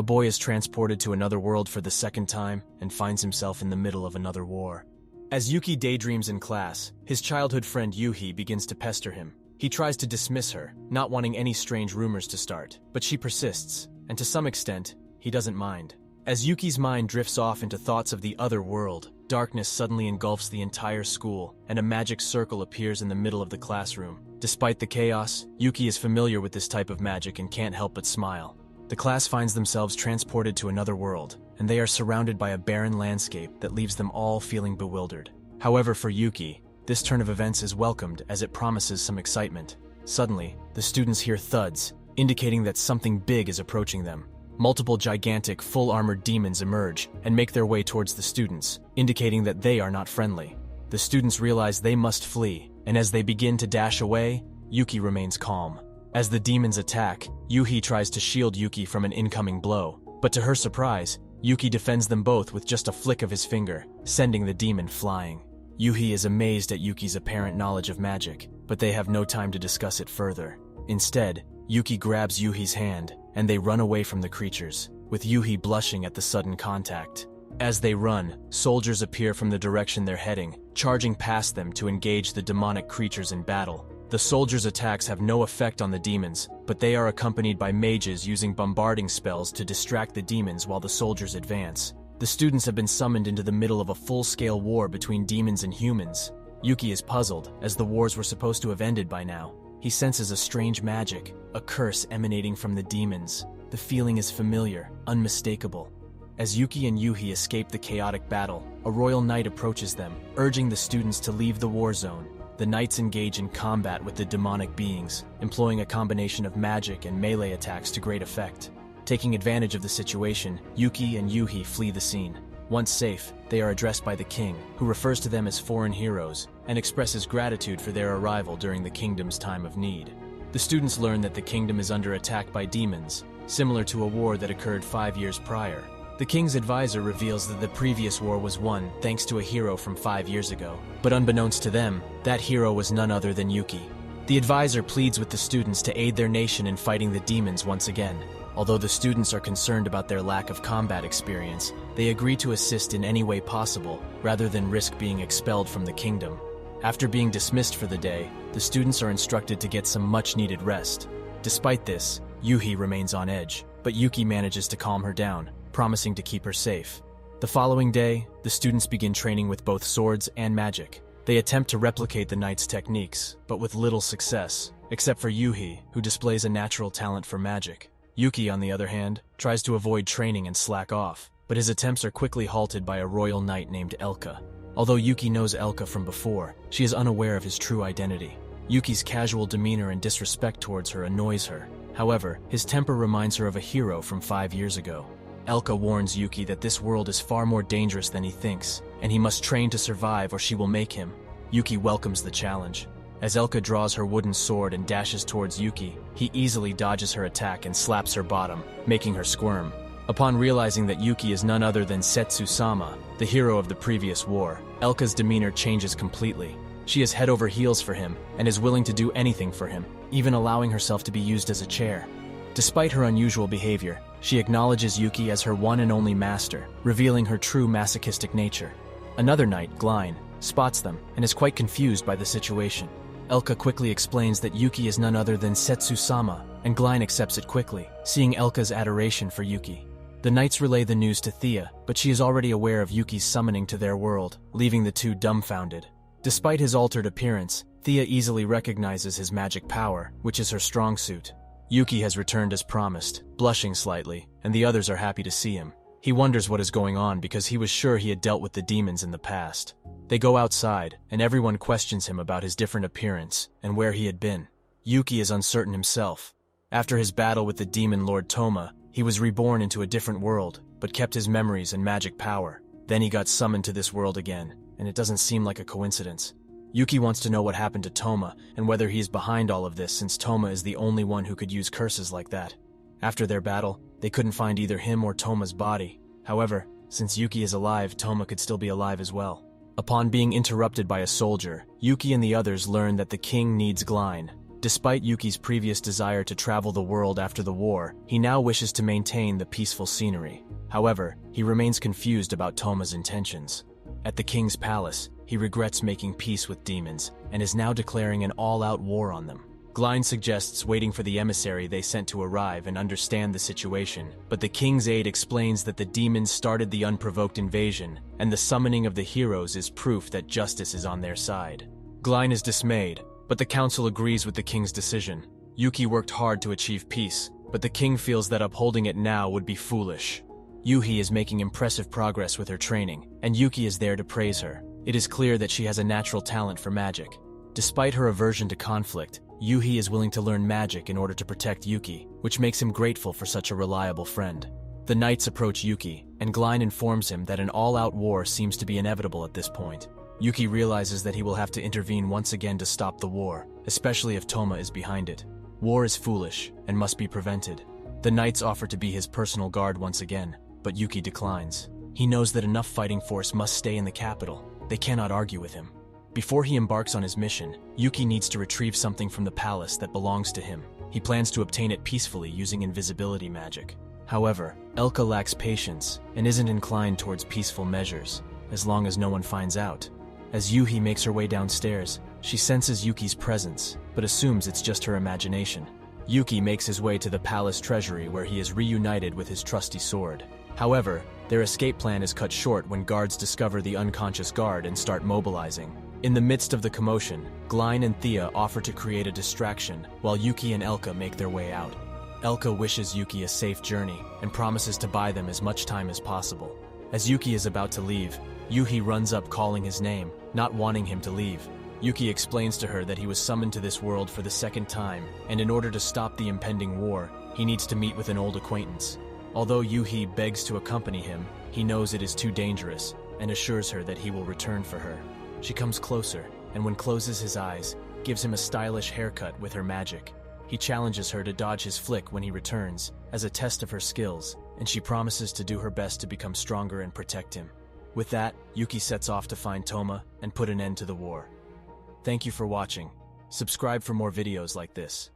A boy is transported to another world for the second time and finds himself in the middle of another war. As Yuki daydreams in class, his childhood friend Yuhi begins to pester him. He tries to dismiss her, not wanting any strange rumors to start, but she persists, and to some extent, he doesn't mind. As Yuki's mind drifts off into thoughts of the other world, darkness suddenly engulfs the entire school, and a magic circle appears in the middle of the classroom. Despite the chaos, Yuki is familiar with this type of magic and can't help but smile. The class finds themselves transported to another world, and they are surrounded by a barren landscape that leaves them all feeling bewildered. However, for Yuki, this turn of events is welcomed as it promises some excitement. Suddenly, the students hear thuds, indicating that something big is approaching them. Multiple gigantic, full-armored demons emerge and make their way towards the students, indicating that they are not friendly. The students realize they must flee, and as they begin to dash away, Yuki remains calm. As the demons attack, Yuhi tries to shield Yuki from an incoming blow, but to her surprise, Yuki defends them both with just a flick of his finger, sending the demon flying. Yuhi is amazed at Yuki's apparent knowledge of magic, but they have no time to discuss it further. Instead, Yuki grabs Yuhi's hand, and they run away from the creatures, with Yuhi blushing at the sudden contact. As they run, soldiers appear from the direction they're heading, charging past them to engage the demonic creatures in battle. The soldiers' attacks have no effect on the demons, but they are accompanied by mages using bombarding spells to distract the demons while the soldiers advance. The students have been summoned into the middle of a full-scale war between demons and humans. Yuki is puzzled, as the wars were supposed to have ended by now. He senses a strange magic, a curse emanating from the demons. The feeling is familiar, unmistakable. As Yuki and Yuhi escape the chaotic battle, a royal knight approaches them, urging the students to leave the war zone. The knights engage in combat with the demonic beings, employing a combination of magic and melee attacks to great effect. Taking advantage of the situation, Yuki and Yuhi flee the scene. Once safe, they are addressed by the king, who refers to them as foreign heroes, and expresses gratitude for their arrival during the kingdom's time of need. The students learn that the kingdom is under attack by demons, similar to a war that occurred 5 years prior. The king's advisor reveals that the previous war was won thanks to a hero from 5 years ago, but unbeknownst to them, that hero was none other than Yuki. The advisor pleads with the students to aid their nation in fighting the demons once again. Although the students are concerned about their lack of combat experience, they agree to assist in any way possible, rather than risk being expelled from the kingdom. After being dismissed for the day, the students are instructed to get some much-needed rest. Despite this, Yuhi remains on edge, but Yuki manages to calm her down, promising to keep her safe. The following day, the students begin training with both swords and magic. They attempt to replicate the knight's techniques, but with little success, except for Yuhi, who displays a natural talent for magic. Yuki, on the other hand, tries to avoid training and slack off, but his attempts are quickly halted by a royal knight named Elka. Although Yuki knows Elka from before, she is unaware of his true identity. Yuki's casual demeanor and disrespect towards her annoys her. However, his temper reminds her of a hero from 5 years ago. Elka warns Yuki that this world is far more dangerous than he thinks, and he must train to survive or she will make him. Yuki welcomes the challenge. As Elka draws her wooden sword and dashes towards Yuki, he easily dodges her attack and slaps her bottom, making her squirm. Upon realizing that Yuki is none other than Setsu-sama, the hero of the previous war, Elka's demeanor changes completely. She is head over heels for him and is willing to do anything for him, even allowing herself to be used as a chair. Despite her unusual behavior, she acknowledges Yuki as her one and only master, revealing her true masochistic nature. Another knight, Glein, spots them and is quite confused by the situation. Elka quickly explains that Yuki is none other than Setsu-sama, and Glein accepts it quickly, seeing Elka's adoration for Yuki. The knights relay the news to Thea, but she is already aware of Yuki's summoning to their world, leaving the two dumbfounded. Despite his altered appearance, Thea easily recognizes his magic power, which is her strong suit. Yuki has returned as promised, blushing slightly, and the others are happy to see him. He wonders what is going on because he was sure he had dealt with the demons in the past. They go outside, and everyone questions him about his different appearance and where he had been. Yuki is uncertain himself. After his battle with the demon Lord Toma, he was reborn into a different world, but kept his memories and magic power. Then he got summoned to this world again, and it doesn't seem like a coincidence. Yuki wants to know what happened to Toma and whether he is behind all of this, since Toma is the only one who could use curses like that. After their battle, they couldn't find either him or Toma's body. However, since Yuki is alive, Toma could still be alive as well. Upon being interrupted by a soldier, Yuki and the others learn that the king needs Glein. Despite Yuki's previous desire to travel the world after the war, he now wishes to maintain the peaceful scenery. However, he remains confused about Toma's intentions. At the king's palace, he regrets making peace with demons and is now declaring an all-out war on them. Glein suggests waiting for the emissary they sent to arrive and understand the situation, but the king's aide explains that the demons started the unprovoked invasion, and the summoning of the heroes is proof that justice is on their side. Glein is dismayed, but the council agrees with the king's decision. Yuki worked hard to achieve peace, but the king feels that upholding it now would be foolish. Yuhi is making impressive progress with her training, and Yuki is there to praise her. It is clear that she has a natural talent for magic. Despite her aversion to conflict, Yuhi is willing to learn magic in order to protect Yuki, which makes him grateful for such a reliable friend. The knights approach Yuki, and Glein informs him that an all-out war seems to be inevitable at this point. Yuki realizes that he will have to intervene once again to stop the war, especially if Toma is behind it. War is foolish and must be prevented. The knights offer to be his personal guard once again, but Yuki declines. He knows that enough fighting force must stay in the capital. They cannot argue with him. Before he embarks on his mission, Yuki needs to retrieve something from the palace that belongs to him. He plans to obtain it peacefully using invisibility magic. However, Elka lacks patience and isn't inclined towards peaceful measures, as long as no one finds out. As Yuhi makes her way downstairs, she senses Yuki's presence, but assumes it's just her imagination. Yuki makes his way to the palace treasury where he is reunited with his trusty sword. However, their escape plan is cut short when guards discover the unconscious guard and start mobilizing. In the midst of the commotion, Glein and Thea offer to create a distraction while Yuki and Elka make their way out. Elka wishes Yuki a safe journey and promises to buy them as much time as possible. As Yuki is about to leave, Yuhi runs up calling his name, not wanting him to leave. Yuki explains to her that he was summoned to this world for the second time, and in order to stop the impending war, he needs to meet with an old acquaintance. Although Yuhi begs to accompany him, he knows it is too dangerous and assures her that he will return for her. She comes closer, and when closes his eyes, gives him a stylish haircut with her magic. He challenges her to dodge his flick when he returns, as a test of her skills, and she promises to do her best to become stronger and protect him. With that, Yuki sets off to find Toma and put an end to the war. Thank you for watching. Subscribe for more videos like this.